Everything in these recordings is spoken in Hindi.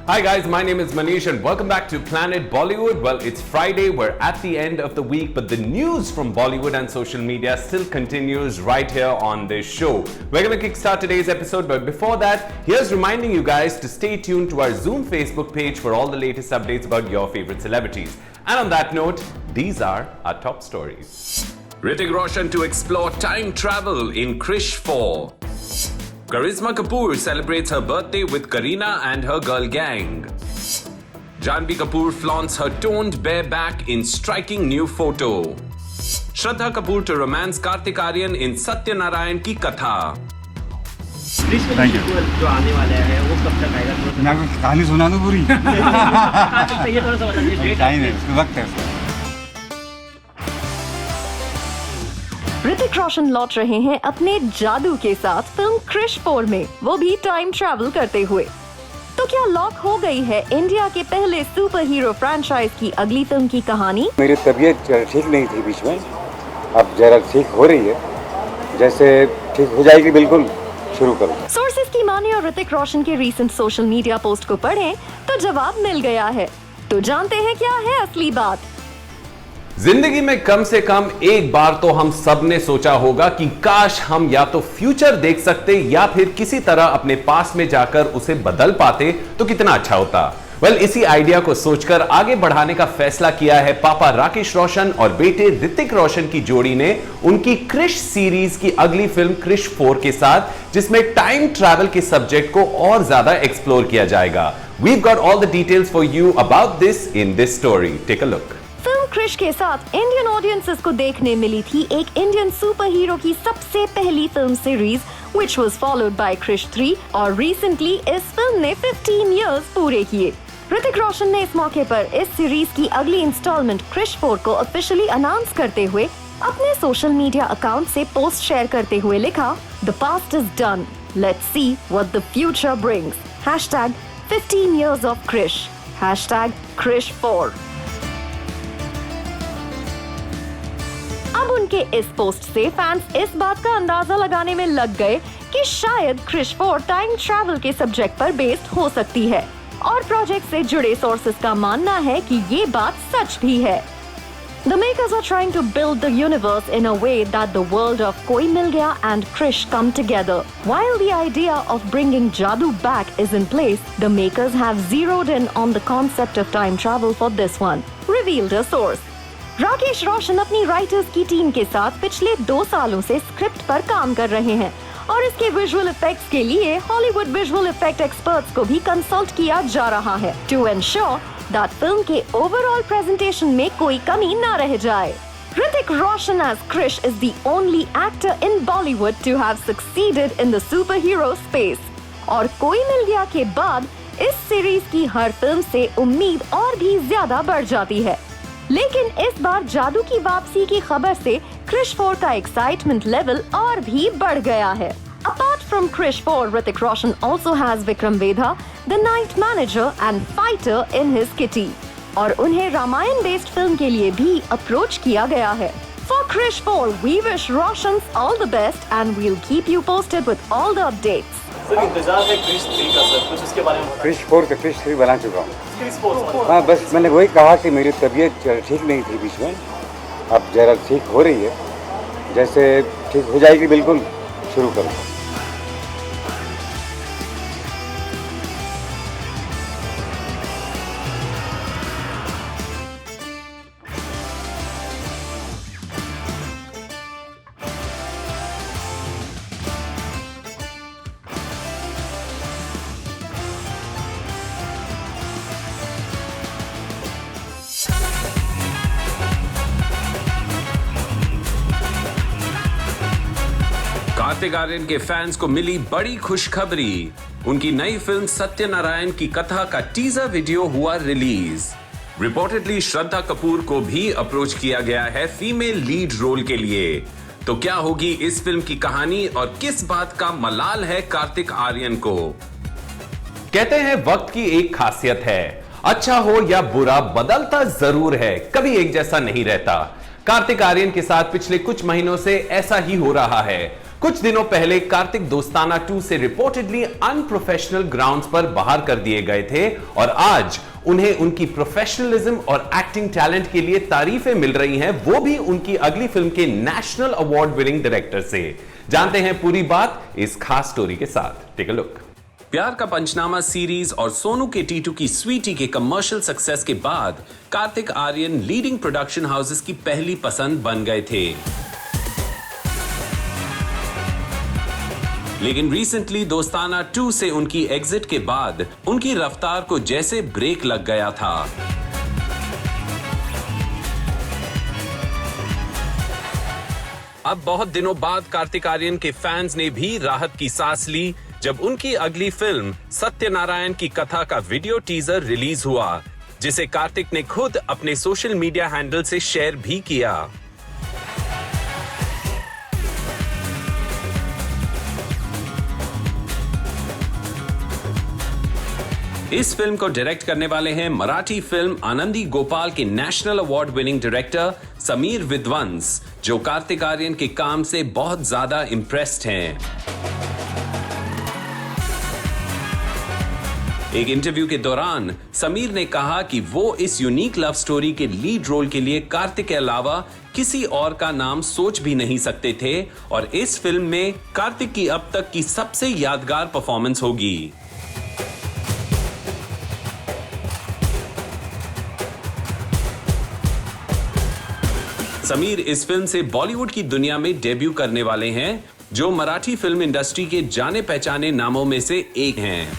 Hi guys, my name is Manish and welcome back to Planet Bollywood. Well, it's Friday, we're at the end of the week, but the news from Bollywood and social media still continues right here on this show. We're going to kickstart today's episode, but before that, here's reminding you guys to stay tuned to our Zoom Facebook page for all the latest updates about your favorite celebrities. And on that note, these are our top stories. Hrithik Roshan to explore time travel in Krish 4. Karisma Kapoor celebrates her birthday with Kareena and her girl gang. Janhvi Kapoor flaunts her toned bare back in striking new photo. Shraddha Kapoor to romance Kartik Aaryan in Satya Narayan Ki Katha. Thank you. जो आने वाला है वो कब तक आएगा? मैं आपको कहानी सुना दूं पूरी? ये थोड़ा सा बताइए। टाइम है, वक्त है। ऋतिक रोशन लौट रहे हैं अपने जादू के साथ फिल्म क्रिश 4 में, वो भी टाइम ट्रैवल करते हुए। तो क्या लॉक हो गई है इंडिया के पहले सुपर हीरो फ्रेंचाइज की अगली फिल्म की कहानी? मेरी तबीयत ठीक नहीं थी बीच में, अब जरा ठीक हो रही है, जैसे ठीक हो जाएगी बिल्कुल शुरू करो। सोर्सेज की माने और ऋतिक रोशन के रीसेंट सोशल मीडिया पोस्ट को पढ़ें तो जवाब मिल गया है। तो जानते हैं क्या है असली बात। जिंदगी में कम से कम एक बार तो हम सब ने सोचा होगा कि काश हम या तो फ्यूचर देख सकते या फिर किसी तरह अपने पास में जाकर उसे बदल पाते तो कितना अच्छा होता। इसी आइडिया को सोचकर आगे बढ़ाने का फैसला किया है पापा राकेश रोशन और बेटे ऋतिक रोशन की जोड़ी ने उनकी क्रिश सीरीज की अगली फिल्म क्रिश 4 के साथ, जिसमें टाइम ट्रैवल के सब्जेक्ट को और ज्यादा एक्सप्लोर किया जाएगा। We've got all the details for you about this in this story. Take a look. Film Krrish के साथ इंडियन ऑडियंसेस को देखने मिली थी एक इंडियन सुपर हीरो की सबसे पहली film series, which was followed by Krrish 3, और रिसेंटली इस फिल्म ने 15 इयर्स पूरे किए। ऋतिक रोशन ने इस मौके पर इस सीरीज की अगली इंस्टॉलमेंट क्रिश 4 को ऑफिशियली अनाउंस करते हुए अपने सोशल मीडिया अकाउंट से पोस्ट शेयर करते हुए लिखा, "The past is done. Let's see what the future brings. #15 years of Krish. #Krish 4." अब उनके इस पोस्ट से फैंस इस बात का अंदाजा लगाने में लग गए कि शायद क्रिश 4 टाइम ट्रैवल के सब्जेक्ट पर बेस्ड हो सकती है, और प्रोजेक्ट से जुड़े सोर्सेज का मानना है कि ये बात सच भी है। The makers are trying to build the universe in a way that the world of Koi Mil Gaya and Krish come together. While the idea of bringing Jadoo back is in place, the makers have zeroed in on the concept of time travel for this one, revealed a source. Rakesh Roshan अपनी राइटर्स की टीम के साथ पिछले 2 सालों से स्क्रिप्ट पर काम कर रहे हैं और इसके विजुअल इफेक्ट्स के लिए हॉलीवुड विजुअल इफेक्ट एक्सपर्ट्स को भी कंसल्ट किया जा रहा है टू एंश्योर दैट फिल्म के ओवरऑल प्रेजेंटेशन में कोई कमी न रह जाए। Hrithik Roshan as Krrish is the only actor in Bollywood to have succeeded in the superhero space, और कोई मिल गया के बाद इस सीरीज की हर फिल्म से उम्मीद और भी ज्यादा बढ़ जाती है। लेकिन इस बार जादू की वापसी की खबर से क्रिश 4 का एक्साइटमेंट लेवल और भी बढ़ गया है। Apart from Krish 4, Hrithik Roshan also has Vikram Vedha, the night manager and fighter in his kitty, और उन्हें रामायण बेस्ड फिल्म के लिए भी अप्रोच किया गया है। For Krish 4, we wish Roshans all the best and we'll keep you posted with all the updates. Sir इंतजार है क्रिश 3 का सर, कुछ उसके बारे में बताइए। क्रिश 4 का क्रिश 3 बना चुका हूँ। क्रिश 4 हाँ, बस मैंने वही कहा कि मेरी तबीयत ठीक नहीं थी बीच में, अब जरा ठीक हो रही है, जैसे ठीक हो जाएगी बिल्कुल शुरू करो। कार्तिक आर्यन के फैंस को मिली बड़ी खुशखबरी। उनकी नई फिल्म सत्यनारायण की कथा का टीजर वीडियो हुआ रिलीज। रिपोर्टेडली श्रद्धा कपूर को भी अप्रोच किया गया है फीमेल लीड रोल के लिए। तो क्या होगी इस फिल्म की कहानी और किस बात का मलाल है कार्तिक आर्यन को? कहते हैं वक्त की एक खासियत है, अच्छा हो या बुरा बदलता जरूर है, कभी एक जैसा नहीं रहता। कार्तिक आर्यन के साथ पिछले कुछ महीनों से ऐसा ही हो रहा है। कुछ दिनों पहले कार्तिक दोस्ताना 2 से रिपोर्टेडली अनप्रोफेशनल ग्राउंड्स पर बाहर कर दिए गए थे और आज उन्हें उनकी प्रोफेशनलिज्म और एक्टिंग टैलेंट के लिए तारीफें मिल रही हैं, वो भी उनकी अगली फिल्म के नेशनल अवार्ड विनिंग डायरेक्टर से। जानते हैं पूरी बात इस खास स्टोरी के साथ। Take a look. Pyaar Ka panchnama series और सोनू के टीटू की स्वीटी के कमर्शियल सक्सेस के बाद Kartik Aaryan leading production houses की पहली पसंद बन गए थे। लेकिन रिसेंटली दोस्ताना 2 से उनकी एग्जिट के बाद उनकी रफ्तार को जैसे ब्रेक लग गया था। अब बहुत दिनों बाद कार्तिक आर्यन के फैंस ने भी राहत की सांस ली जब उनकी अगली फिल्म सत्यनारायण की कथा का वीडियो टीजर रिलीज हुआ, जिसे कार्तिक ने खुद अपने सोशल मीडिया हैंडल से शेयर भी किया। इस फिल्म को डायरेक्ट करने वाले हैं मराठी फिल्म आनंदी गोपाल के national award winning director Sameer Vidwans, जो कार्तिक आर्यन के काम से बहुत ज्यादा इंप्रेस्ड हैं। एक इंटरव्यू के दौरान समीर ने कहा कि वो इस यूनिक लव स्टोरी के लीड रोल के लिए कार्तिक के अलावा किसी और का नाम सोच भी नहीं सकते थे और इस फिल्म में कार्तिक की अब तक की सबसे यादगार परफॉर्मेंस होगी। समीर इस फिल्म से बॉलीवुड की दुनिया में डेब्यू करने वाले हैं, जो मराठी फिल्म इंडस्ट्री के जाने पहचाने नामों में से एक हैं।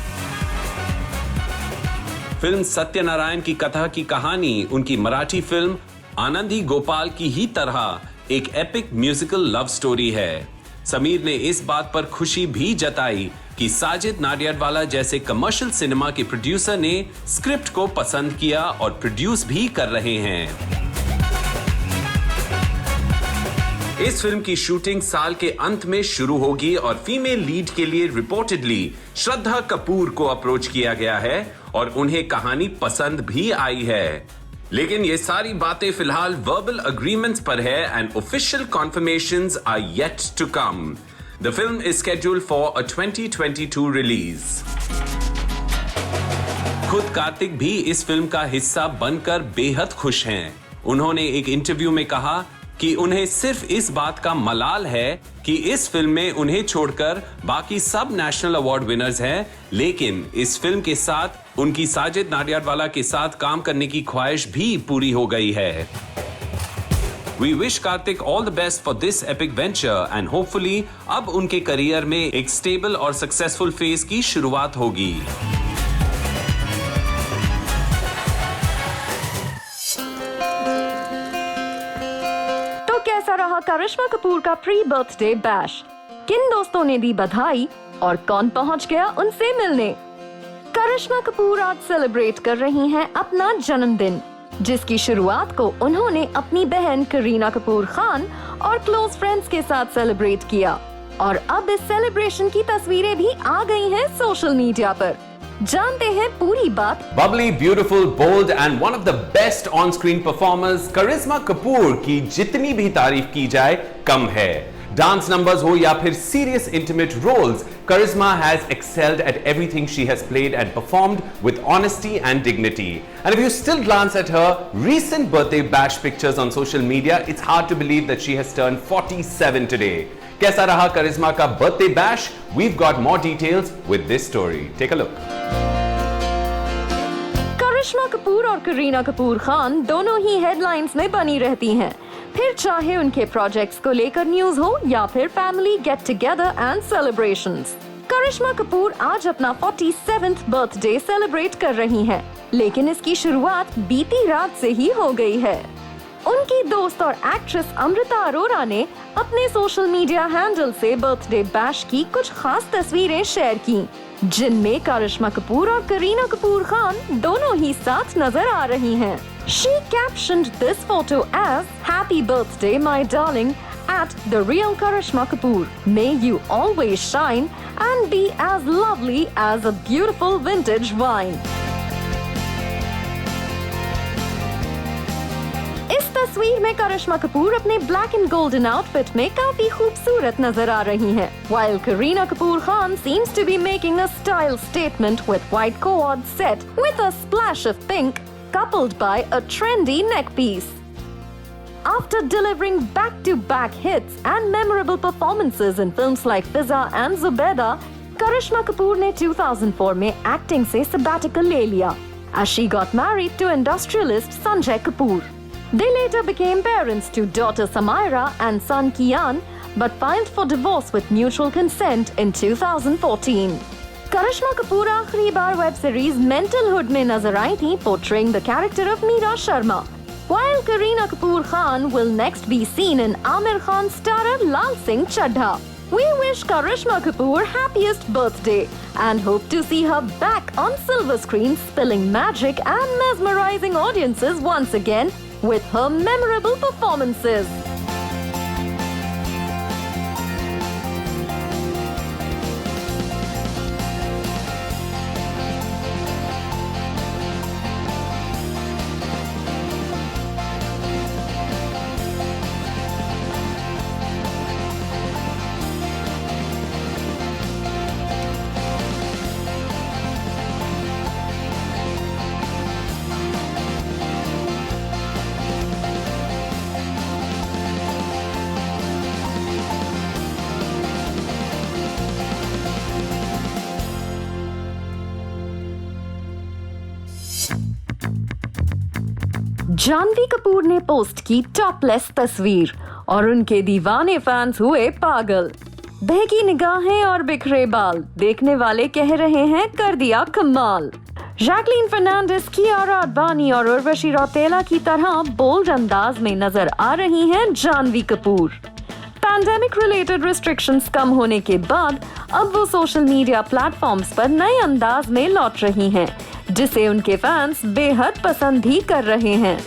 फिल्म सत्यनारायण की कथा की कहानी उनकी मराठी फिल्म आनंदी गोपाल की ही तरह एक एपिक म्यूजिकल लव स्टोरी है। समीर ने इस बात पर खुशी भी जताई कि साजिद नाडियाडवाला जैसे कमर्शियल सिनेमा के प्रोड्यूसर ने स्क्रिप्ट को पसंद किया और प्रोड्यूस भी कर रहे हैं। इस फिल्म की शूटिंग साल के अंत में शुरू होगी और फीमेल लीड के लिए रिपोर्टेडली श्रद्धा कपूर को अप्रोच किया गया है और उन्हें कहानी पसंद भी आई है। लेकिन ये सारी बातें फिलहाल वर्बल अग्रीमेंट्स पर है and official confirmations are yet to come. The film is scheduled for a 2022 release. खुद कार्तिक भी इस फिल्म का हिस्सा बनकर बेहद खुश हैं। उन्होंने एक इंटरव्यू में कहा कि उन्हें सिर्फ इस बात का मलाल है कि इस फिल्म में उन्हें छोड़कर बाकी सब नेशनल अवार्ड विनर्स हैं, लेकिन इस फिल्म के साथ उनकी साजिद नाडियाडवाला के साथ काम करने की ख्वाहिश भी पूरी हो गई है। We wish Kartik all the best for this epic venture and hopefully अब उनके करियर में एक स्टेबल और सक्सेसफुल फेज की शुरुआत होगी। कैसा रहा करिश्मा कपूर का प्री बर्थडे बैश? किन दोस्तों ने दी बधाई और कौन पहुंच गया उनसे मिलने? करिश्मा कपूर आज सेलिब्रेट कर रही हैं अपना जन्मदिन, जिसकी शुरुआत को उन्होंने अपनी बहन करीना कपूर खान और क्लोज फ्रेंड्स के साथ सेलिब्रेट किया और अब इस सेलिब्रेशन की तस्वीरें भी आ गई हैं सोशल मीडिया पर। जानते हैं पूरी बात। Bubbly, beautiful, bold and one of the best on screen performers Karisma Kapoor की जितनी भी तारीफ की जाए कम है। डांस नंबर्स हो या फिर serious intimate roles, Karisma has excelled at everything she has played and performed with honesty and dignity. And if you still glance at her recent birthday bash pictures on social media, it's hard to believe that she has turned 47 today. कैसा रहा करिश्मा का birthday bash? We've got more details with this story. Take a look. करिश्मा कपूर और करीना कपूर खान दोनों ही हेडलाइंस में बनी रहती हैं, फिर चाहे उनके प्रोजेक्ट्स को लेकर न्यूज हो या फिर family get together and celebrations. Karisma Kapoor आज अपना 47th बर्थडे सेलिब्रेट कर रही हैं, लेकिन इसकी शुरुआत बीती रात से ही हो गई है। उनकी दोस्त और एक्ट्रेस अमृता अरोरा ने अपने सोशल मीडिया हैंडल से बर्थडे बैश की कुछ खास तस्वीरें शेयर की, जिनमें करिश्मा कपूर और करीना कपूर खान दोनों ही साथ नजर आ रही हैं। She captioned this photo as "Happy birthday, my darling, at the real Karishma Kapoor. May you always shine and be as lovely as a beautiful vintage wine." तस्वीर में करिश्मा कपूर अपने ब्लैक एंड गोल्डन आउटफिट में काफी खूबसूरत नजर आ रही हैं, while Kareena Kapoor Khan seems to be making a style statement with white co-ord set with a splash of pink, coupled by a trendy neck piece. After delivering back-to-back hits and memorable performances in films like Fizza and Zubeda, Karishma Kapoor ने 2004 में एक्टिंग से sabbatical ले लिया, as she got married to industrialist Sanjay Kapoor. They later became parents to daughter Samaira and son Kian, but filed for divorce with mutual consent in 2014. Karishma Kapoor आखिरी बार वेब सीरीज Mental Hood में नजर आई थी, portraying the character of Meera Sharma. While Kareena Kapoor Khan will next be seen in Aamir Khan starrer Lal Singh Chaddha. We wish Karishma Kapoor happiest birthday and hope to see her back on silver screen spilling magic and mesmerizing audiences once again with her memorable performances. Janhvi Kapoor ने पोस्ट की टॉपलेस तस्वीर और उनके दीवाने फैंस हुए पागल। बहकी निगाहें और बिखरे बाल, देखने वाले कह रहे हैं कर दिया कमाल। जैकलीन फर्नांडिस, कियारा अडवाणी और उर्वशी रौतेला की तरह बोल्ड अंदाज में नजर आ रही हैं Janhvi Kapoor. Pandemic related restrictions कम होने के बाद अब वो सोशल मीडिया प्लेटफॉर्म्स पर नए अंदाज में लौट रही हैं, जिसे उनके फैंस बेहद पसंद भी कर रहे हैं।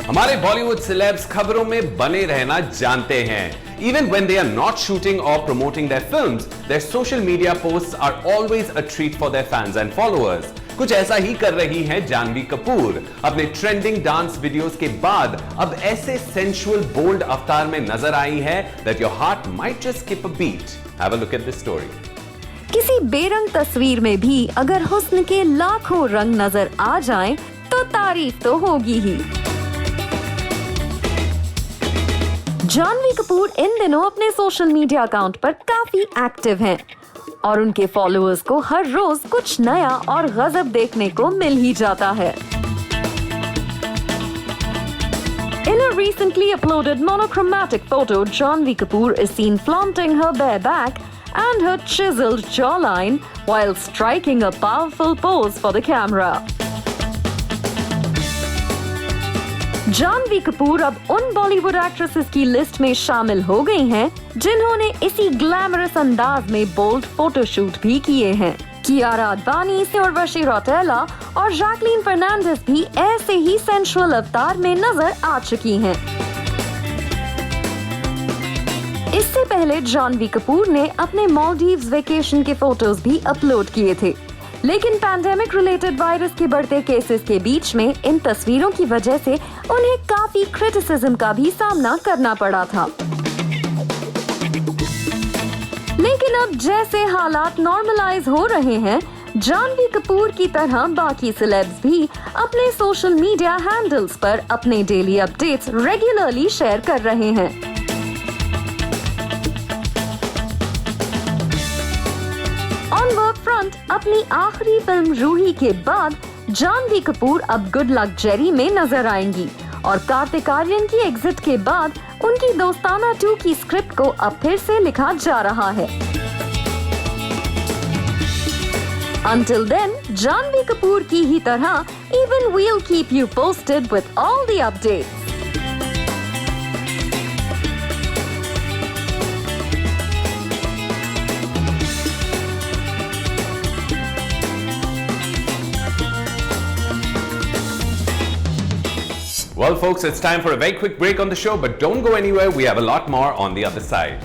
हमारे बॉलीवुड सेलेब्स खबरों में बने रहना जानते हैं। Even when they are not shooting or promoting their films, their social media posts are always a treat for their fans and followers. कुछ ऐसा ही कर रही हैं जानवी कपूर। अपने ट्रेंडिंग डांस वीडियोस के बाद अब ऐसे सेंसुअल बोल्ड अवतार में नजर आई है that your heart might just skip a beat. Have a look at this story. किसी बेरंग तस्वीर में भी अगर हुस्न के लाखों रंग नजर आ जाएं, तो तारीफ तो होगी ही। जानवी कपूर इन दिनों अपने सोशल मीडिया अकाउंट पर काफी एक्टिव हैं और उनके फॉलोअर्स को हर रोज कुछ नया और गजब देखने को मिल ही जाता है। In a recently uploaded monochromatic photo, Janvi Kapoor is seen flaunting her bare back and her chiseled jawline while striking a powerful pose for the camera. Janhvi Kapoor अब उन बॉलीवुड एक्ट्रेसेस की लिस्ट में शामिल हो गई हैं, जिन्होंने इसी ग्लैमरस अंदाज में बोल्ड फोटोशूट भी किए हैं। कियारा अडवाणी, उर्वशी रौतेला और जैकलीन फर्नांडिस भी ऐसे ही सेंसुअल अवतार में नजर आ चुकी हैं। इससे पहले जानवी कपूर ने अपने मालदीव्स वेकेशन के फोटोज भी अपलोड किए थे, लेकिन पैंडेमिक रिलेटेड वायरस के बढ़ते केसेस के बीच में इन तस्वीरों की वजह से उन्हें काफी क्रिटिसिज्म का भी सामना करना पड़ा था। लेकिन अब जैसे हालात नॉर्मलाइज हो रहे हैं, जानवी कपूर की तरह बाकी सेलेब्स भी अपने सोशल मीडिया हैंडल्स पर अपने डेली अपडेट्स रेगुलरली शेयर कर रहे हैं। ऑन वर्क फ्रंट अपनी आखिरी फिल्म रूही के बाद जानवी कपूर अब गुड लक जेरी में नजर आएंगी और कार्तिक आर्यन की एग्जिट के बाद उनकी दोस्ताना 2 की स्क्रिप्ट को अब फिर से लिखा जा रहा है। Until then, जानवी कपूर की ही तरह even we'll keep you posted with all the updates. Well, folks, it's time for a very quick break on the show, but don't go anywhere. We have a lot more on the other side.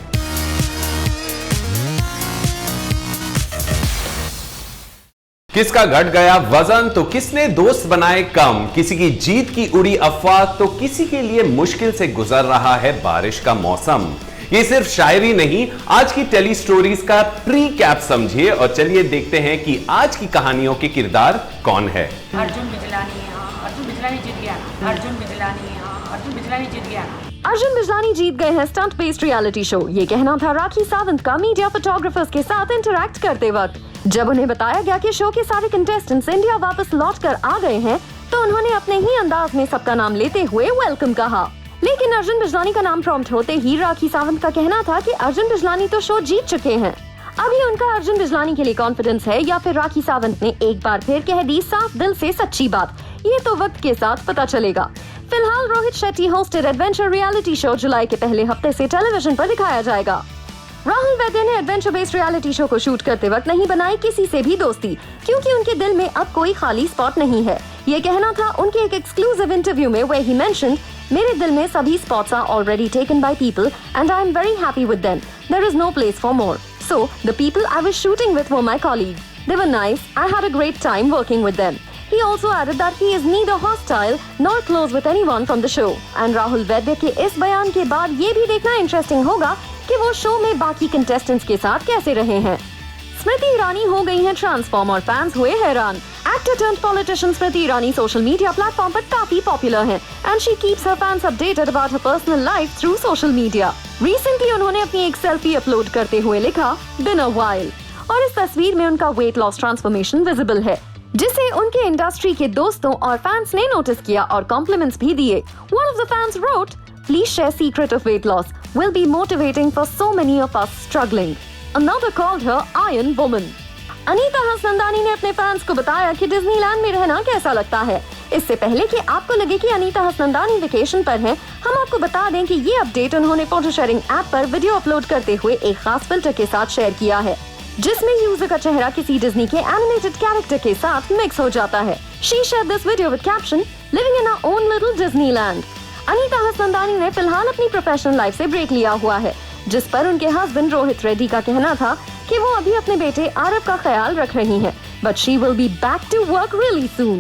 किसका घट गया वजन तो किसने दोस्त बनाए कम, किसी की जीत की उड़ी अफवाह तो किसी के लिए मुश्किल से गुजर रहा है बारिश का मौसम। ये सिर्फ शायरी नहीं, आज की टेली स्टोरीज का प्री कैप समझिए और चलिए देखते हैं कि आज की कहानियों के किरदार कौन है। अर्जुन बिजलानी, अर्जुन बिजलानी जीत गया। अर्जुन बिजलानी, अर्जुन बिजलानी जीत गया। अर्जुन बिजलानी जीत गए हैं स्टंट बेस्ड रियलिटी शो। ये कहना था राखी सावंत का मीडिया फोटोग्राफर्स के साथ इंटरैक्ट करते वक्त। जब उन्हें बताया गया कि शो के सारे कंटेस्टेंट्स इंडिया वापस लौट कर आ गए हैं, तो उन्होंने अपने ही अंदाज में सबका नाम लेते हुए वेलकम कहा। लेकिन अर्जुन बिजलानी का नाम प्रॉम्प्ट होते ही राखी सावंत का कहना था कि अर्जुन बिजलानी तो शो जीत चुके हैं। अभी उनका अर्जुन बिजलानी के लिए कॉन्फिडेंस है या फिर राखी सावंत ने एक बार फिर कह दी साफ दिल से सच्ची बात, ये तो वक्त के साथ पता चलेगा। फिलहाल Rohit Shetty hosted adventure reality show जुलाई के पहले हफ्ते से टेलीविजन पर दिखाया जाएगा। राहुल वैद्य ने एडवेंचर बेस्ड रियलिटी शो को शूट करते वक्त नहीं बनाई किसी से भी दोस्ती, क्योंकि उनके दिल में अब कोई खाली स्पॉट नहीं है। ये कहना था उनके एक एक्सक्लूसिव इंटरव्यू में, where he mentioned, मेरे दिल में सभी spots are already taken by people and I am very happy with them. There is no place for more. So the people I was shooting with were my colleagues. They were nice. I had a great time working with them. He also added that he is neither hostile nor close with anyone from the show. And Rahul Vaidya के इस बयान के बाद ये भी देखना इंटरेस्टिंग होगा कि वो शो में बाकी कंटेस्टेंट्स के साथ कैसे रहे हैं। स्मृति ईरानी हो गई हैं ट्रांसफॉर्म और फैंस हुए हैरान। Actor turned politician Smriti Irani social media platform पर काफी पॉपुलर हैं and she keeps her fans updated about her personal life through social media. Recently उन्होंने अपनी एक सेल्फी अपलोड करते हुए लिखा बिन अ व्हाइल, और इस तस्वीर में उनका वेट लॉस ट्रांसफॉर्मेशन विजिबल है, जिसे उनके इंडस्ट्री के दोस्तों और फैंस ने नोटिस किया और कॉम्प्लीमेंट्स भी दिए। One of the fans wrote, "Please share secret of weight loss. Will be motivating for so many of us struggling." Another called her Iron Woman. Anita Hasnandani ने अपने फैंस को बताया कि डिज्नीलैंड में रहना कैसा लगता है। इससे पहले कि आपको लगे कि अनीता हसनंदानी वेकेशन पर हैं, हम आपको बता दें कि ये अपडेट उन्होंने फोटो शेयरिंग ऐप पर वीडियो अपलोड करते हुए एक खास फिल्टर के साथ शेयर किया है, जिसमें यूजर का चेहरा किसी डिज्नी के एनिमेटेड कैरेक्टर के साथ मिक्स हो जाता है। She shared this video with caption, "Living in our own little Disneyland." Anita Hasnandani ने फिलहाल अपनी प्रोफेशनल लाइफ से ब्रेक लिया हुआ है, जिस पर उनके हस्बैंड रोहित रेड्डी का कहना था कि वो अभी अपने बेटे आरव का ख्याल रख रही हैं, but she will be back to work really soon.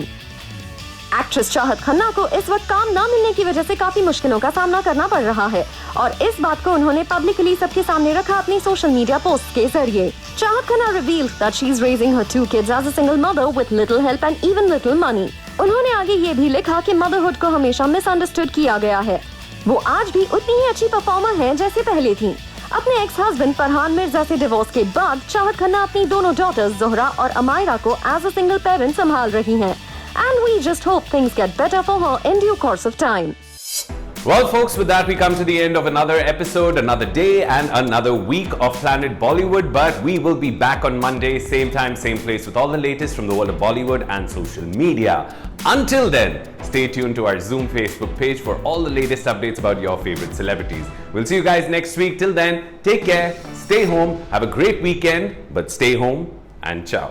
Actress Chahatt Khanna को इस वक्त काम न मिलने की वजह से काफी मुश्किलों का सामना करना पड़ रहा है, और इस बात को उन्होंने पब्लिकली सबके सामने रखा अपनी सोशल मीडिया पोस्ट के जरिए। चाहत Khanna revealed that she is raising her 2 kids as a single mother with little help and even little money. उन्होंने आगे ये भी लिखा कि मदरहुड को हमेशा मिसअंडरस्टूड किया गया है। वो आज भी उतनी ही अच्छी परफॉर्मर हैं जैसे पहले थी। अपने एक्स हस्बैंड फरहान मिर्जा से डिवोर्स के बाद चाहत खन्ना अपनी दोनों डॉटर्स जोहरा और अमायरा को एज अ सिंगल पेरेंट संभाल रही हैं। And we just hope things get better for her in due course of time. Well, folks, with that we come to the end of another episode, another day, and another week of Planet Bollywood. But we will be back on Monday, same time, same place, with all the latest from the world of Bollywood and social media. Until then, stay tuned to our Zoom Facebook page for all the latest updates about your favorite celebrities. We'll see you guys next week. Till then, take care, stay home, have a great weekend, but stay home and ciao.